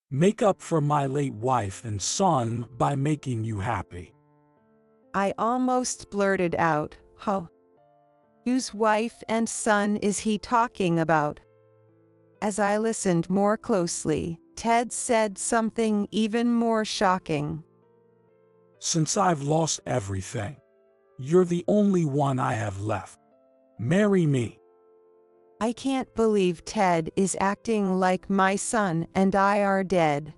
Make up for my late wife and son by making you happy. I almost blurted out, "Huh? Whose wife and son is he talking about?" As I listened more closely, Ted said something even more shocking. Since I've lost everything, you're the only one I have left. Marry me. I can't believe Ted is acting like my son and I are dead.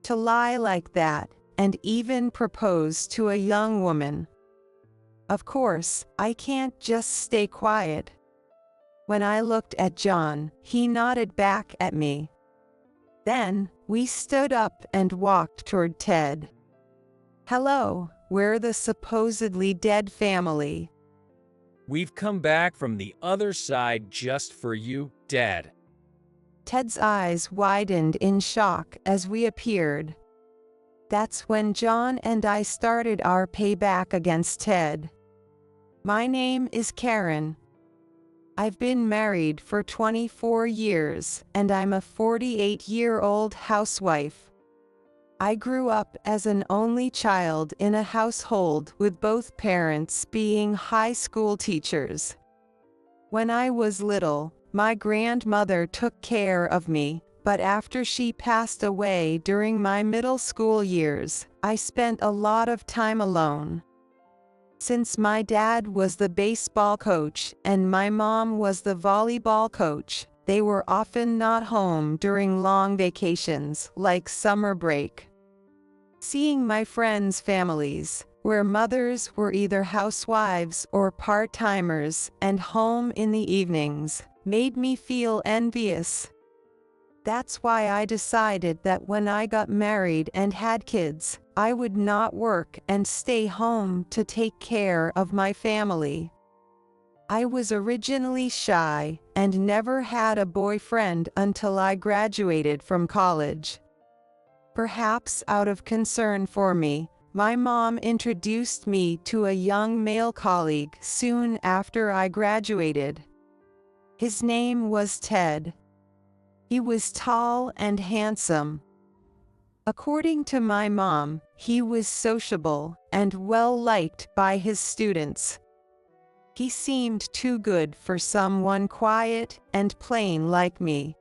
To lie like that, and even propose to a young woman. Of course, I can't just stay quiet. When I looked at John, he nodded back at me. Then, we stood up and walked toward Ted. "Hello, we're the supposedly dead family." We've come back from the other side just for you, Dad. Ted's eyes widened in shock as we appeared. That's when John and I started our payback against Ted. "My name is Karen. I've been married for 24 years, and I'm a 48-year-old housewife. I grew up as an only child in a household with both parents being high school teachers. When I was little, my grandmother took care of me, but after she passed away during my middle school years, I spent a lot of time alone. Since my dad was the baseball coach and my mom was the volleyball coach, they were often not home during long vacations like summer break. Seeing my friends' families, where mothers were either housewives or part-timers and home in the evenings, made me feel envious. That's why I decided that when I got married and had kids, I would not work and stay home to take care of my family. I was originally shy and never had a boyfriend until I graduated from college. Perhaps out of concern for me, my mom introduced me to a young male colleague soon after I graduated. His name was Ted. He was tall and handsome. According to my mom, he was sociable and well-liked by his students. He seemed too good for someone quiet and plain like me.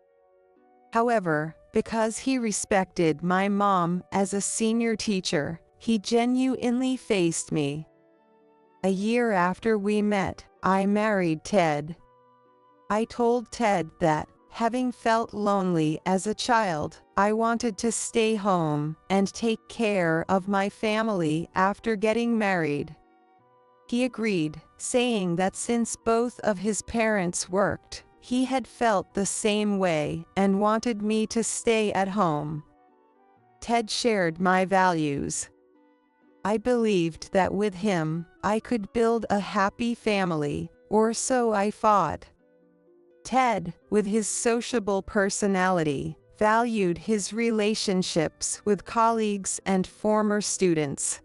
However, because he respected my mom as a senior teacher, he genuinely faced me. A year after we met, I married Ted. I told Ted that, having felt lonely as a child, I wanted to stay home and take care of my family after getting married. He agreed, saying that since both of his parents worked, he had felt the same way and wanted me to stay at home. Ted shared my values. I believed that with him, I could build a happy family, or so I thought. Ted, with his sociable personality, valued his relationships with colleagues and former students.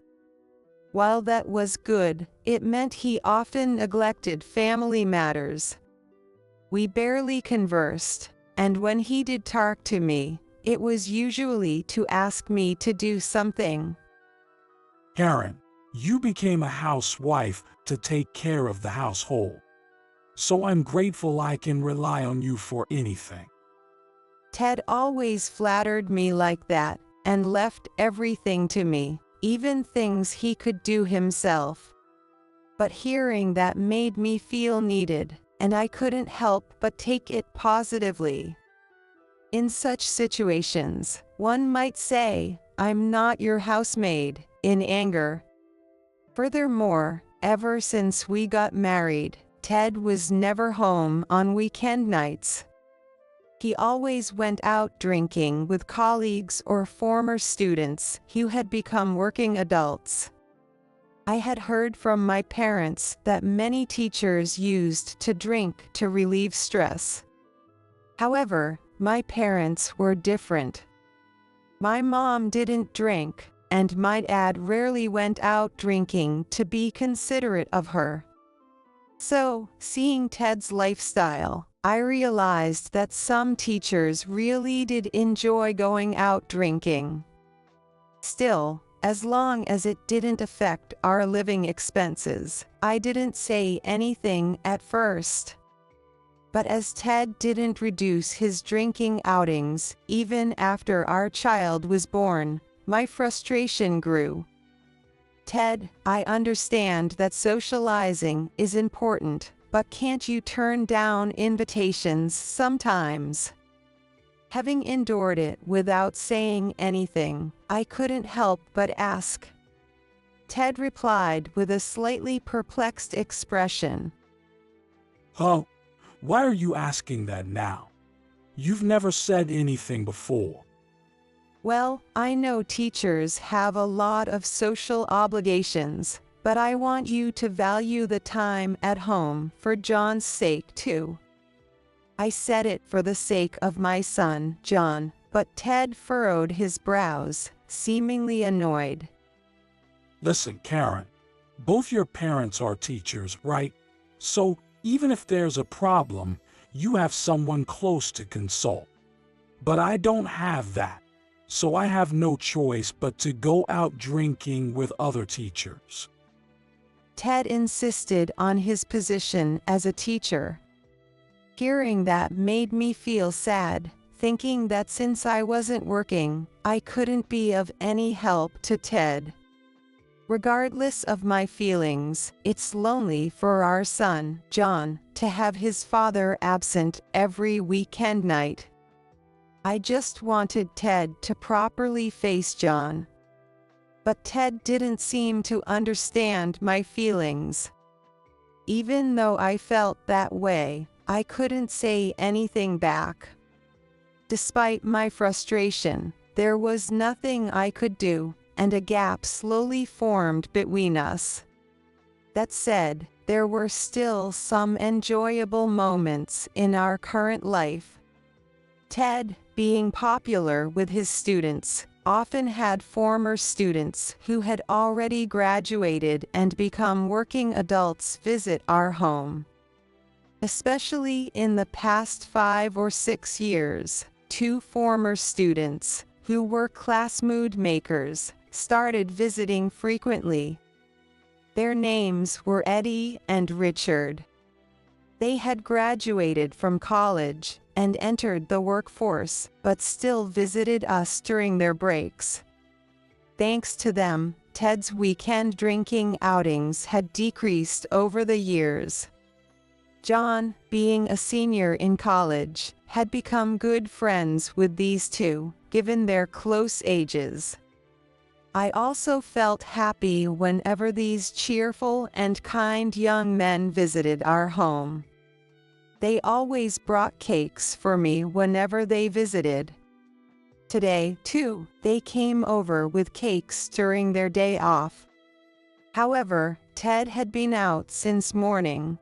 While that was good, it meant he often neglected family matters. We barely conversed, and when he did talk to me, it was usually to ask me to do something. Karen, you became a housewife to take care of the household. So I'm grateful I can rely on you for anything. Ted always flattered me like that, and left everything to me, even things he could do himself. But hearing that made me feel needed, and I couldn't help but take it positively. In such situations, one might say, "I'm not your housemaid," in anger. Furthermore, ever since we got married, Ted was never home on weekend nights. He always went out drinking with colleagues or former students who had become working adults. I had heard from my parents that many teachers used to drink to relieve stress. However, my parents were different. My mom didn't drink, and my dad rarely went out drinking to be considerate of her. So, seeing Ted's lifestyle, I realized that some teachers really did enjoy going out drinking. Still, as long as it didn't affect our living expenses, I didn't say anything at first. But as Ted didn't reduce his drinking outings, even after our child was born, my frustration grew. Ted, I understand that socializing is important, but can't you turn down invitations sometimes? Having endured it without saying anything, I couldn't help but ask. Ted replied with a slightly perplexed expression. Oh, why are you asking that now? You've never said anything before. Well, I know teachers have a lot of social obligations, but I want you to value the time at home for John's sake too. I said it for the sake of my son, John, but Ted furrowed his brows, seemingly annoyed. Listen, Karen, both your parents are teachers, right? So, even if there's a problem, you have someone close to consult. But I don't have that, so I have no choice but to go out drinking with other teachers. Ted insisted on his position as a teacher. Hearing that made me feel sad, thinking that since I wasn't working, I couldn't be of any help to Ted. Regardless of my feelings, it's lonely for our son, John, to have his father absent every weekend night. I just wanted Ted to properly face John. But Ted didn't seem to understand my feelings. Even though I felt that way, I couldn't say anything back. Despite my frustration, there was nothing I could do, and a gap slowly formed between us. That said, there were still some enjoyable moments in our current life. Ted, being popular with his students, often had former students who had already graduated and become working adults visit our home. Especially in the past 5 or 6 years, 2 former students, who were class mood makers, started visiting frequently. Their names were Eddie and Richard. They had graduated from college and entered the workforce, but still visited us during their breaks. Thanks to them, Ted's weekend drinking outings had decreased over the years. John, being a senior in college, had become good friends with these two, given their close ages. I also felt happy whenever these cheerful and kind young men visited our home. They always brought cakes for me whenever they visited. Today, too, they came over with cakes during their day off. However, Ted had been out since morning.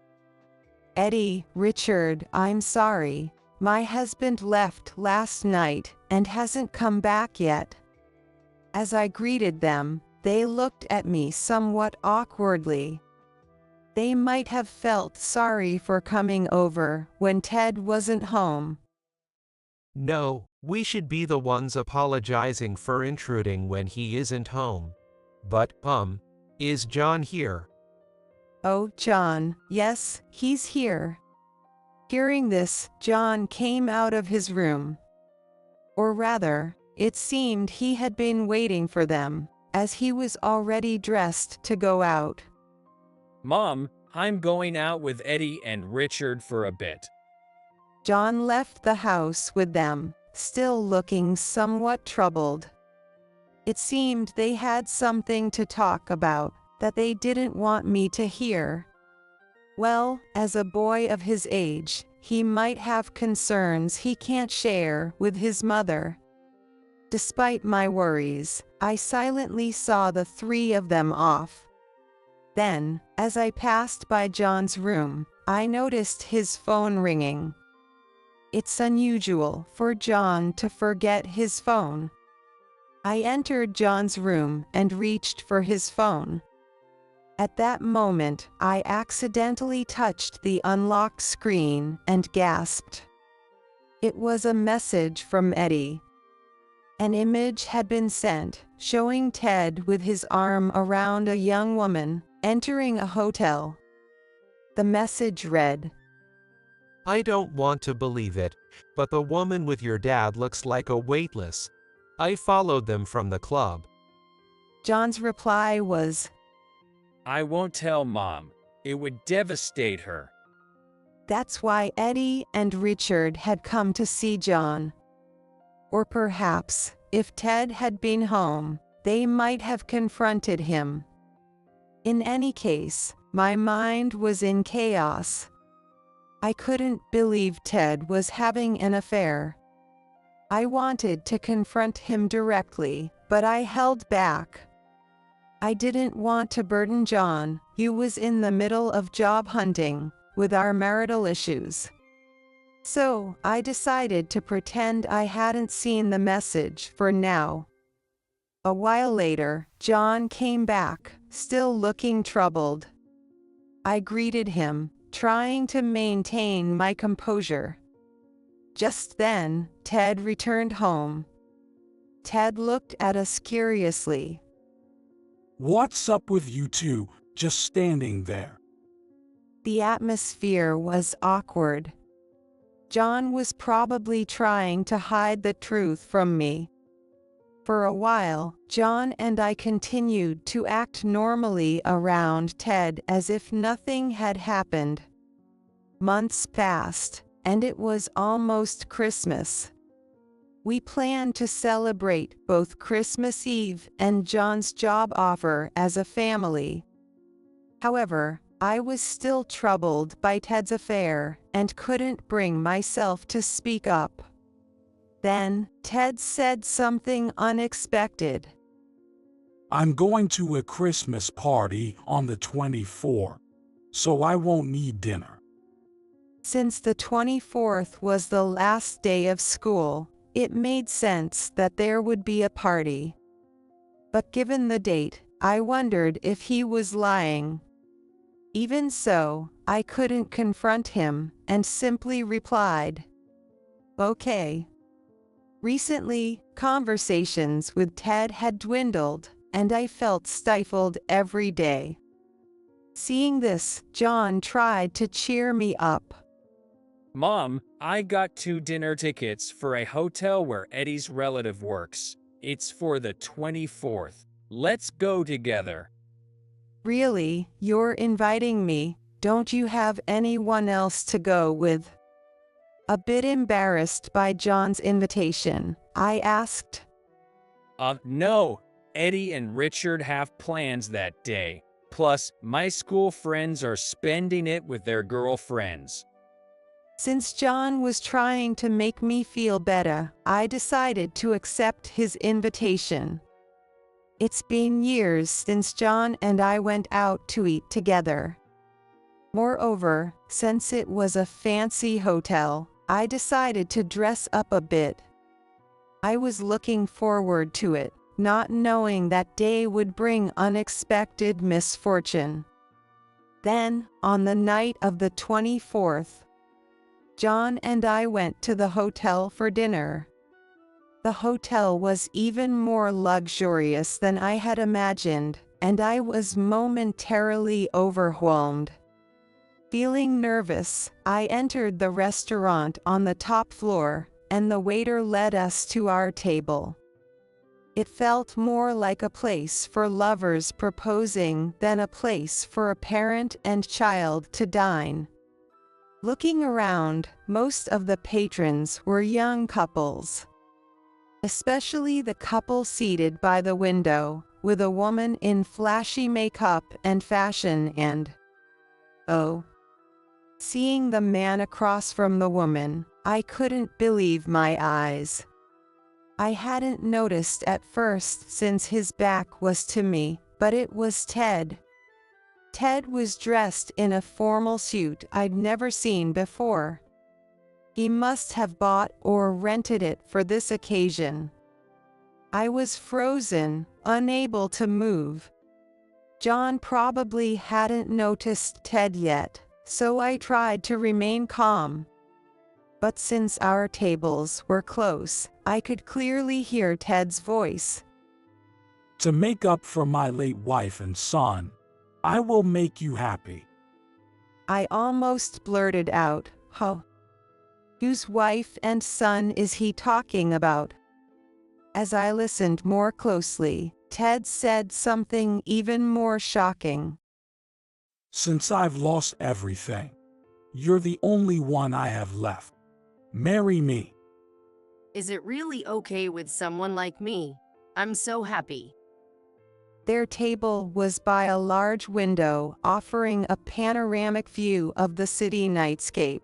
Eddie, Richard, I'm sorry. My husband left last night and hasn't come back yet. As I greeted them, they looked at me somewhat awkwardly. They might have felt sorry for coming over when Ted wasn't home. No, we should be the ones apologizing for intruding when he isn't home. But, is John here? Oh, John, yes, he's here. Hearing this, John came out of his room. Or rather, it seemed he had been waiting for them, as he was already dressed to go out. Mom, I'm going out with Eddie and Richard for a bit. John left the house with them, still looking somewhat troubled. It seemed they had something to talk about that they didn't want me to hear. Well, as a boy of his age, he might have concerns he can't share with his mother. Despite my worries, I silently saw the 3 of them off. Then, as I passed by John's room, I noticed his phone ringing. It's unusual for John to forget his phone. I entered John's room and reached for his phone. At that moment, I accidentally touched the unlocked screen and gasped. It was a message from Eddie. An image had been sent, showing Ted with his arm around a young woman, entering a hotel. The message read, I don't want to believe it, but the woman with your dad looks like a waitress. I followed them from the club. John's reply was, I won't tell Mom. It would devastate her. that's why Eddie and Richard had come to see John. Or perhaps, if Ted had been home, they might have confronted him. In any case, my mind was in chaos. I couldn't believe Ted was having an affair. I wanted to confront him directly, but I held back. I didn't want to burden John, who was in the middle of job hunting, with our marital issues. So, I decided to pretend I hadn't seen the message for now. A while later, John came back, still looking troubled. I greeted him, trying to maintain my composure. Just then, Ted returned home. Ted looked at us curiously. What's up with you two, just standing there? The atmosphere was awkward. John was probably trying to hide the truth from me. For a while, John and I continued to act normally around Ted as if nothing had happened. Months passed, and it was almost Christmas. We planned to celebrate both Christmas Eve and John's job offer as a family. However, I was still troubled by Ted's affair and couldn't bring myself to speak up. Then, Ted said something unexpected. I'm going to a Christmas party on the 24th, so I won't need dinner. Since the 24th was the last day of school, it made sense that there would be a party. But given the date, I wondered if he was lying. Even so, I couldn't confront him and simply replied, "Okay." Recently, conversations with Ted had dwindled, and I felt stifled every day. Seeing this, John tried to cheer me up. Mom, I got 2 dinner tickets for a hotel where Eddie's relative works. It's for the 24th. Let's go together. Really, you're inviting me? Don't you have anyone else to go with? A bit embarrassed by John's invitation, I asked. No. Eddie and Richard have plans that day. Plus, my school friends are spending it with their girlfriends. Since John was trying to make me feel better, I decided to accept his invitation. It's been years since John and I went out to eat together. Moreover, since it was a fancy hotel, I decided to dress up a bit. I was looking forward to it, not knowing that day would bring unexpected misfortune. Then, on the night of the 24th, John and I went to the hotel for dinner. The hotel was even more luxurious than I had imagined, and I was momentarily overwhelmed. Feeling nervous, I entered the restaurant on the top floor, and the waiter led us to our table. It felt more like a place for lovers proposing than a place for a parent and child to dine. Looking around, most of the patrons were young couples. Especially the couple seated by the window, with a woman in flashy makeup and fashion and... oh. Seeing the man across from the woman, I couldn't believe my eyes. I hadn't noticed at first since his back was to me, but it was Ted. Ted was dressed in a formal suit I'd never seen before. He must have bought or rented it for this occasion. I was frozen, unable to move. John probably hadn't noticed Ted yet, so I tried to remain calm. But since our tables were close, I could clearly hear Ted's voice. To make up for my late wife and son, I will make you happy. I almost blurted out, "Huh? Whose wife and son is he talking about?" As I listened more closely, Ted said something even more shocking. Since I've lost everything, you're the only one I have left. Marry me. Is it really okay with someone like me? I'm so happy. Their table was by a large window offering a panoramic view of the city nightscape.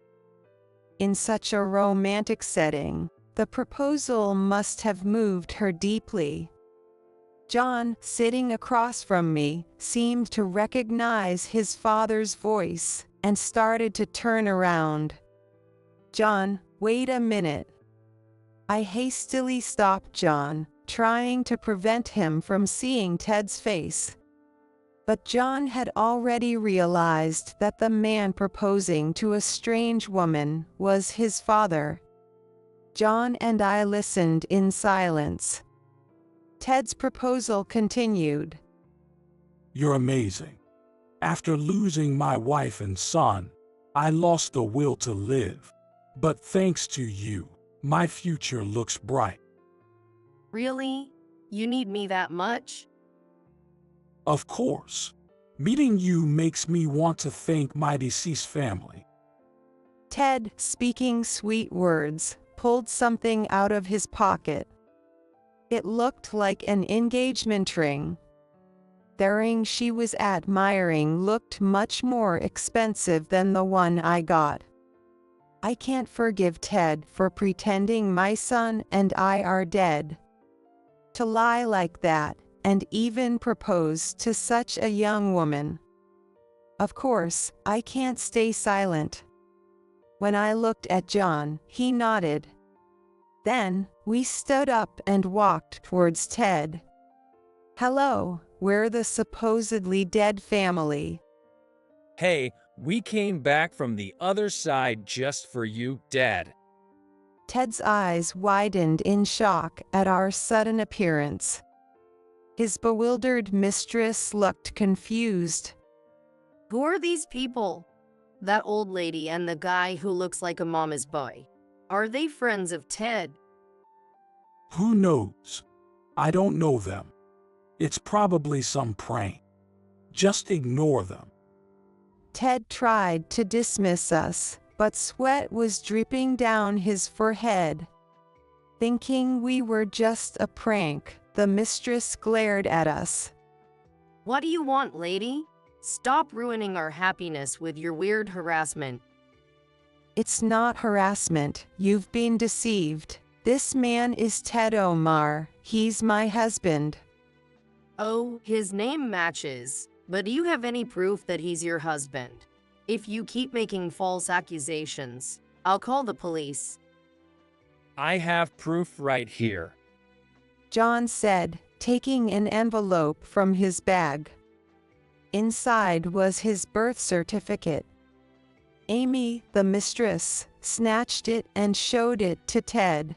In such a romantic setting, the proposal must have moved her deeply. John, sitting across from me, seemed to recognize his father's voice and started to turn around. "John, wait a minute." I hastily stopped John, trying to prevent him from seeing Ted's face. But John had already realized that the man proposing to a strange woman was his father. John and I listened in silence. Ted's proposal continued. You're amazing. After losing my wife and son, I lost the will to live. But thanks to you, my future looks bright. Really? You need me that much? Of course. Meeting you makes me want to thank my deceased family. Ted, speaking sweet words, pulled something out of his pocket. It looked like an engagement ring. The ring she was admiring looked much more expensive than the one I got. I can't forgive Ted for pretending my son and I are dead. To lie like that, and even propose to such a young woman. Of course, I can't stay silent. When I looked at John, he nodded. Then, we stood up and walked towards Ted. "Hello, we're the supposedly dead family." Hey, we came back from the other side just for you, Dad. Ted's eyes widened in shock at our sudden appearance. His bewildered mistress looked confused. Who are these people? That old lady and the guy who looks like a mama's boy. Are they friends of Ted? Who knows? I don't know them. It's probably some prank. Just ignore them. Ted tried to dismiss us, but sweat was dripping down his forehead. Thinking we were just a prank, the mistress glared at us. What do you want, lady? Stop ruining our happiness with your weird harassment. It's not harassment, you've been deceived. This man is Ted Omar, he's my husband. Oh, his name matches, but do you have any proof that he's your husband? If you keep making false accusations, I'll call the police. I have proof right here. John said, taking an envelope from his bag. Inside was his birth certificate. Amy, the mistress, snatched it and showed it to Ted.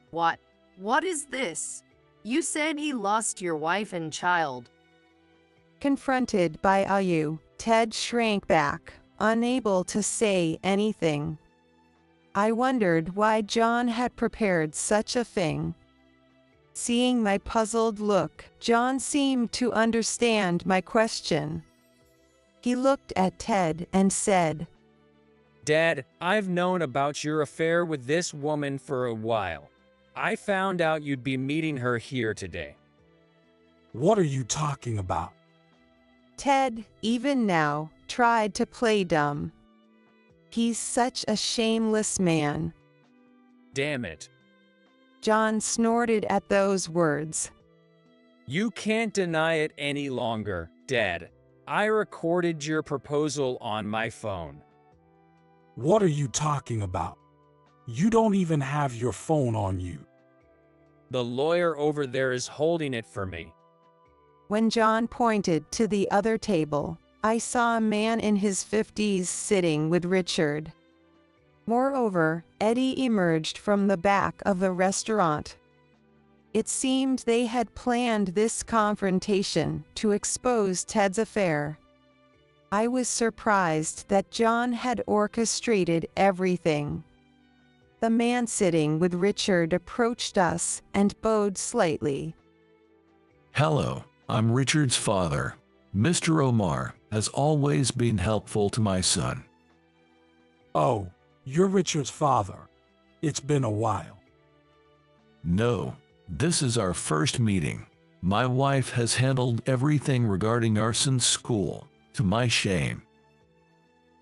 What? What is this? You said he lost your wife and child. Confronted by Ayu, Ted shrank back, unable to say anything. I wondered why John had prepared such a thing. Seeing my puzzled look, John seemed to understand my question. He looked at Ted and said, Dad, I've known about your affair with this woman for a while. I found out you'd be meeting her here today. What are you talking about? Ted, even now, tried to play dumb. He's such a shameless man. Damn it. John snorted at those words. You can't deny it any longer, Dad. I recorded your proposal on my phone. What are you talking about? You don't even have your phone on you. The lawyer over there is holding it for me. When John pointed to the other table, I saw a man in his 50s sitting with Richard. Moreover, Eddie emerged from the back of the restaurant. It seemed they had planned this confrontation to expose Ted's affair. I was surprised that John had orchestrated everything. The man sitting with Richard approached us and bowed slightly. Hello, I'm Richard's father. Mr. Omar has always been helpful to my son. Oh, you're Richard's father. It's been a while. No, this is our first meeting. My wife has handled everything regarding our son's school, to my shame.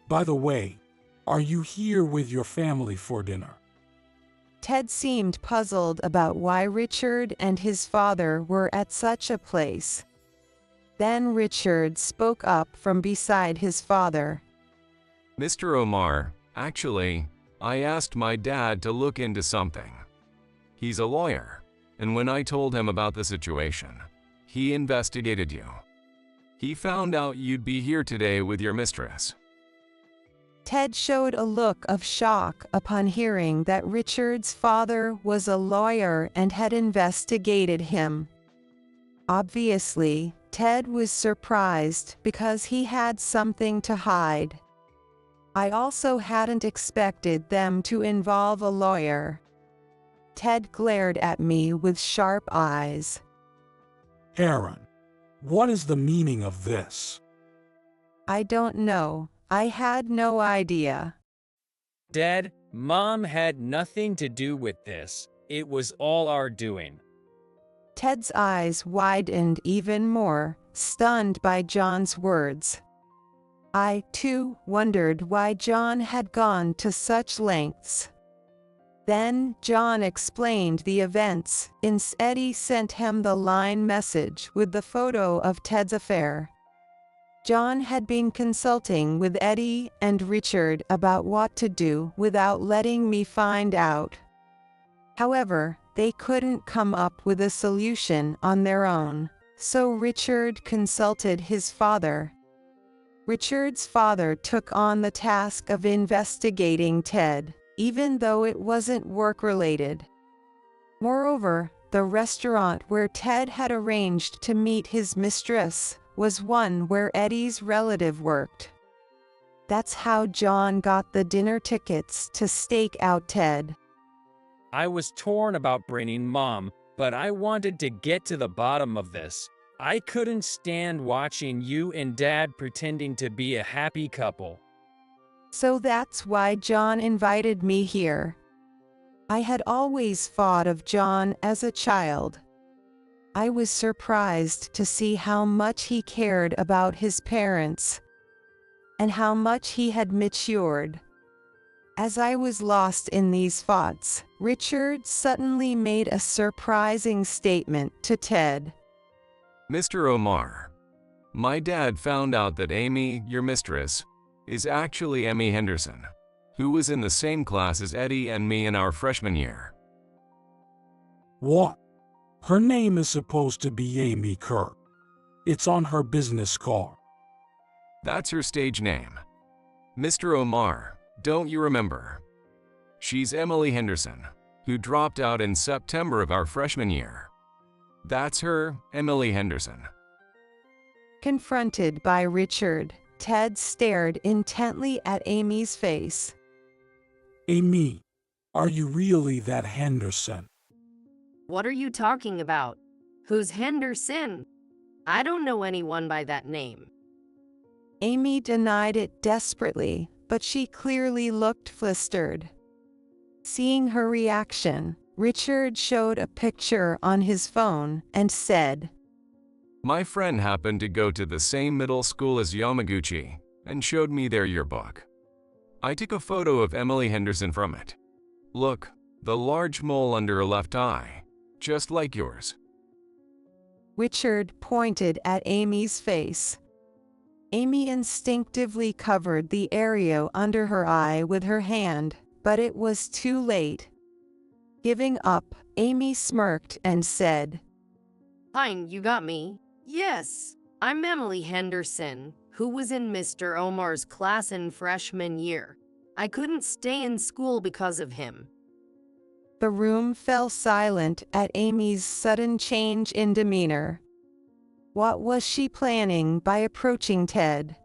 By the way, are you here with your family for dinner? Ted seemed puzzled about why Richard and his father were at such a place. Then Richard spoke up from beside his father. Mr. Omar, actually, I asked my dad to look into something. He's a lawyer, and when I told him about the situation, he investigated you. He found out you'd be here today with your mistress. Ted showed a look of shock upon hearing that Richard's father was a lawyer and had investigated him. Obviously, Ted was surprised because he had something to hide. I also hadn't expected them to involve a lawyer. Ted glared at me with sharp eyes. Aaron, what is the meaning of this? I don't know. I had no idea. Dad, Mom had nothing to do with this. It was all our doing. Ted's eyes widened even more, stunned by John's words. I, too, wondered why John had gone to such lengths. Then John explained the events. Eddie sent him the line message with the photo of Ted's affair. John had been consulting with Eddie and Richard about what to do without letting me find out. However, they couldn't come up with a solution on their own, so Richard consulted his father. Richard's father took on the task of investigating Ted, even though it wasn't work-related. Moreover, the restaurant where Ted had arranged to meet his mistress was one where Eddie's relative worked. That's how John got the dinner tickets to stake out Ted. I was torn about bringing Mom, but I wanted to get to the bottom of this. I couldn't stand watching you and Dad pretending to be a happy couple. So that's why John invited me here. I had always thought of John as a child. I was surprised to see how much he cared about his parents, and how much he had matured. As I was lost in these thoughts, Richard suddenly made a surprising statement to Ted. Mr. Omar, my dad found out that Amy, your mistress, is actually Emmy Henderson, who was in the same class as Eddie and me in our freshman year. What? Her name is supposed to be Amy Kirk. It's on her business card. That's her stage name. Mr. Omar, don't you remember? She's Emily Henderson, who dropped out in September of our freshman year. That's her, Emily Henderson. Confronted by Richard, Ted stared intently at Amy's face. Amy, are you really that Henderson? What are you talking about? Who's Henderson? I don't know anyone by that name. Amy denied it desperately, but she clearly looked flustered. Seeing her reaction, Richard showed a picture on his phone and said, My friend happened to go to the same middle school as Yamaguchi and showed me their yearbook. I took a photo of Emily Henderson from it. Look, the large mole under her left eye, just like yours. Richard pointed at Amy's face. Amy instinctively covered the area under her eye with her hand, but it was too late. Giving up, Amy smirked and said, Fine, you got me. Yes, I'm Emily Henderson, who was in Mr. Omar's class in freshman year. I couldn't stay in school because of him. The room fell silent at Amy's sudden change in demeanor. What was she planning by approaching Ted?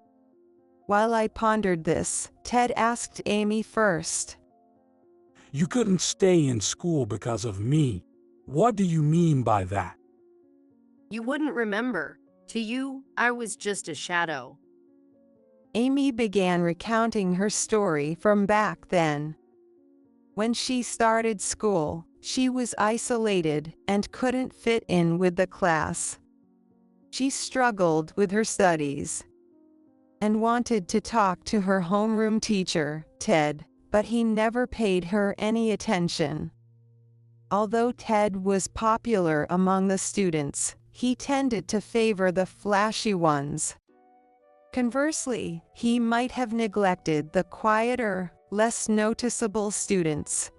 While I pondered this, Ted asked Amy first. You couldn't stay in school because of me. What do you mean by that? You wouldn't remember. To you, I was just a shadow. Amy began recounting her story from back then. When she started school, she was isolated and couldn't fit in with the class. She struggled with her studies and wanted to talk to her homeroom teacher, Ted, but he never paid her any attention. Although Ted was popular among the students, he tended to favor the flashy ones. Conversely, he might have neglected the quieter, less noticeable students.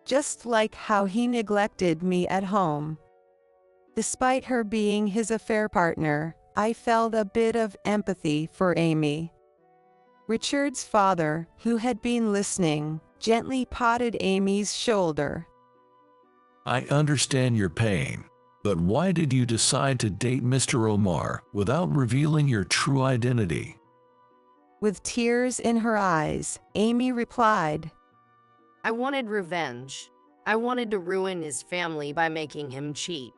Just like how he neglected me at home. Despite her being his affair partner, I felt a bit of empathy for Amy. Richard's father, who had been listening, gently patted Amy's shoulder. I understand your pain, but why did you decide to date Mr. Omar without revealing your true identity? With tears in her eyes, Amy replied, I wanted revenge. I wanted to ruin his family by making him cheat.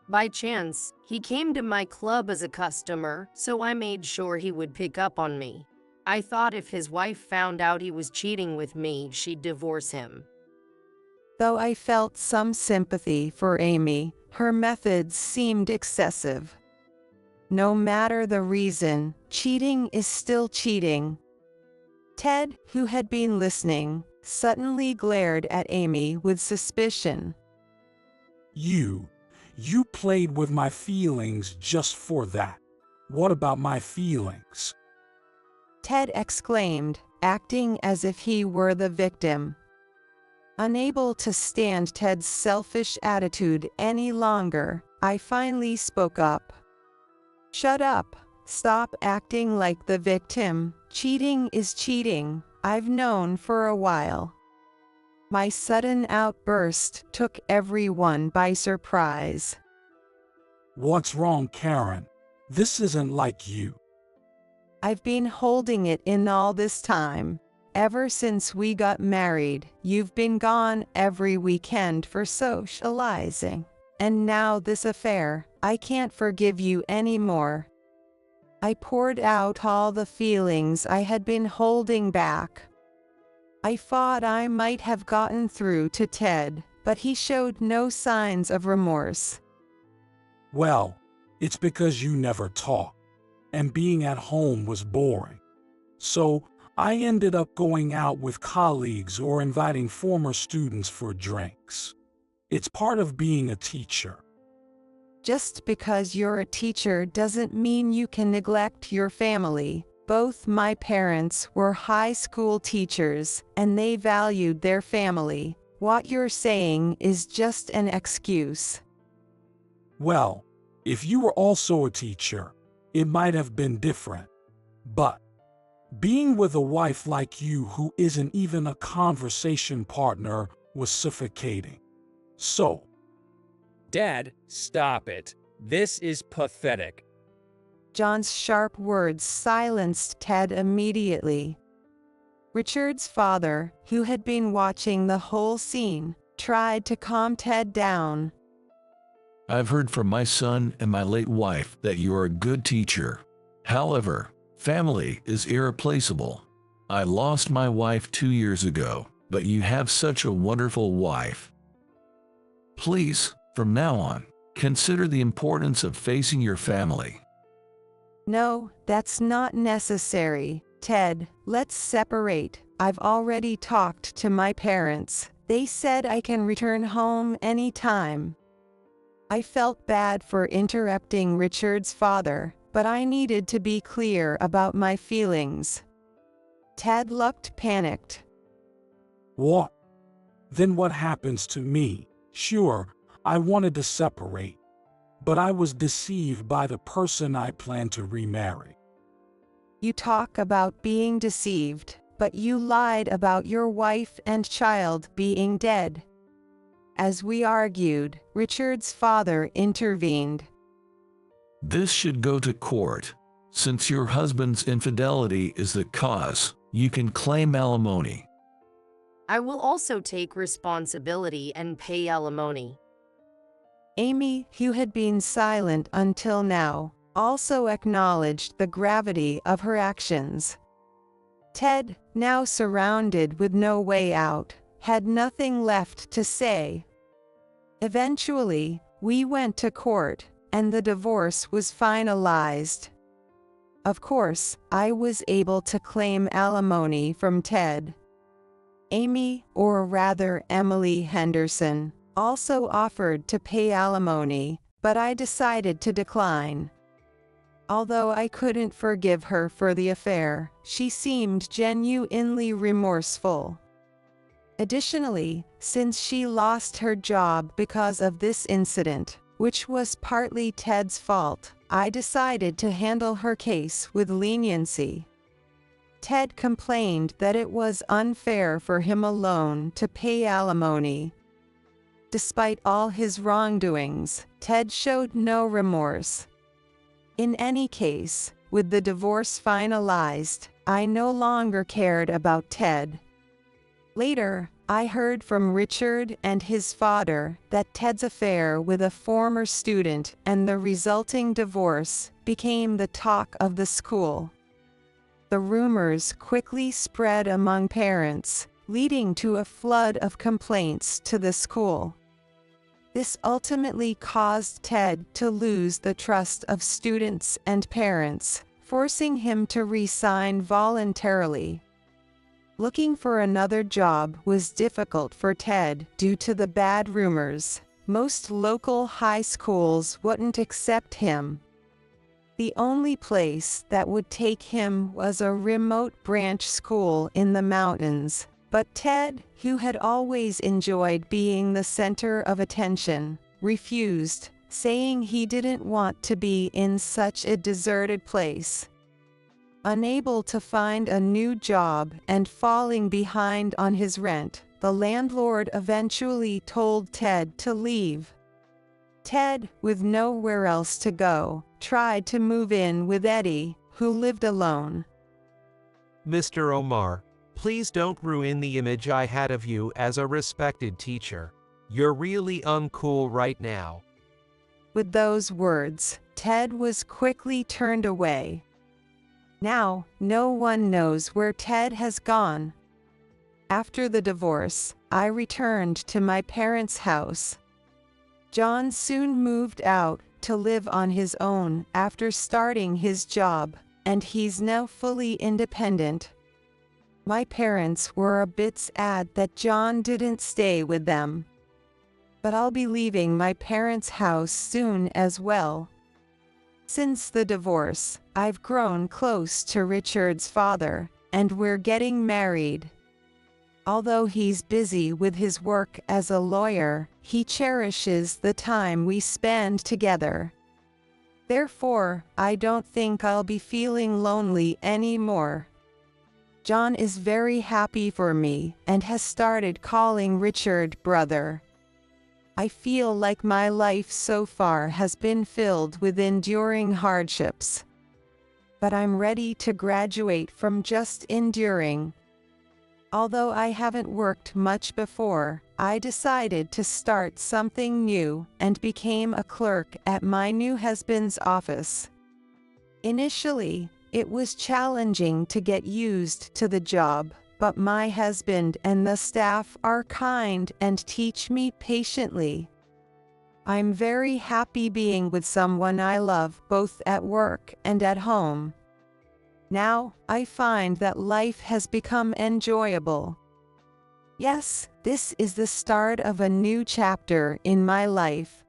By chance, he came to my club as a customer, so I made sure he would pick up on me. I thought if his wife found out he was cheating with me, she'd divorce him. Though I felt some sympathy for Amy, her methods seemed excessive. No matter the reason, cheating is still cheating. Ted, who had been listening, suddenly glared at Amy with suspicion. You played with my feelings just for that. What about my feelings? Ted exclaimed, acting as if he were the victim. Unable to stand Ted's selfish attitude any longer, I finally spoke up. Shut up. Stop acting like the victim. Cheating is cheating. I've known for a while. My sudden outburst took everyone by surprise. What's wrong, Karen? This isn't like you. I've been holding it in all this time. Ever since we got married, you've been gone every weekend for socializing. And now this affair, I can't forgive you anymore. I poured out all the feelings I had been holding back. I thought I might have gotten through to Ted, but he showed no signs of remorse. Well, it's because you never talked, and being at home was boring. So, I ended up going out with colleagues or inviting former students for drinks. It's part of being a teacher. Just because you're a teacher doesn't mean you can neglect your family. Both my parents were high school teachers, and they valued their family. What you're saying is just an excuse. Well, if you were also a teacher, it might have been different. But being with a wife like you who isn't even a conversation partner was suffocating. So, Dad, stop it. This is pathetic. John's sharp words silenced Ted immediately. Richard's father, who had been watching the whole scene, tried to calm Ted down. I've heard from my son and my late wife that you're a good teacher. However, family is irreplaceable. I lost my wife 2 years ago, but you have such a wonderful wife. Please, from now on, consider the importance of facing your family. No, that's not necessary, Ted. Let's separate. I've already talked to my parents. They said I can return home anytime. I felt bad for interrupting Richard's father, but I needed to be clear about my feelings. Ted looked panicked. what? Then what happens to me? Sure, I wanted to separate. but I was deceived by the person I plan to remarry. You talk about being deceived, but you lied about your wife and child being dead. As we argued, Richard's father intervened. This should go to court. Since your husband's infidelity is the cause, you can claim alimony. I will also take responsibility and pay alimony. Amy, who had been silent until now, also acknowledged the gravity of her actions. Ted, now surrounded with no way out, had nothing left to say. Eventually, we went to court, and the divorce was finalized. Of course, I was able to claim alimony from Ted. Amy, or rather Emily Henderson, also offered to pay alimony, but I decided to decline. Although I couldn't forgive her for the affair, she seemed genuinely remorseful. Additionally, since she lost her job because of this incident, which was partly Ted's fault, I decided to handle her case with leniency. Ted complained that it was unfair for him alone to pay alimony. Despite all his wrongdoings, Ted showed no remorse. In any case, with the divorce finalized, I no longer cared about Ted. Later, I heard from Richard and his father that Ted's affair with a former student and the resulting divorce became the talk of the school. The rumors quickly spread among parents, leading to a flood of complaints to the school. This ultimately caused Ted to lose the trust of students and parents, forcing him to resign voluntarily. Looking for another job was difficult for Ted due to the bad rumors. Most local high schools wouldn't accept him. The only place that would take him was a remote branch school in the mountains. But Ted, who had always enjoyed being the center of attention, refused, saying he didn't want to be in such a deserted place. Unable to find a new job and falling behind on his rent, the landlord eventually told Ted to leave. Ted, with nowhere else to go, tried to move in with Eddie, who lived alone. Mr. Omar, please don't ruin the image I had of you as a respected teacher. You're really uncool right now. With those words, Ted was quickly turned away. Now, no one knows where Ted has gone. After the divorce, I returned to my parents' house. John soon moved out to live on his own after starting his job, and he's now fully independent. My parents were a bit sad that John didn't stay with them. But I'll be leaving my parents' house soon as well. Since the divorce, I've grown close to Richard's father, and we're getting married. Although he's busy with his work as a lawyer, he cherishes the time we spend together. Therefore, I don't think I'll be feeling lonely anymore. John is very happy for me and has started calling Richard brother. I feel like my life so far has been filled with enduring hardships. But I'm ready to graduate from just enduring. Although I haven't worked much before, I decided to start something new and became a clerk at my new husband's office. Initially, it was challenging to get used to the job, but my husband and the staff are kind and teach me patiently. I'm very happy being with someone I love both at work and at home. Now, I find that life has become enjoyable. Yes, this is the start of a new chapter in my life.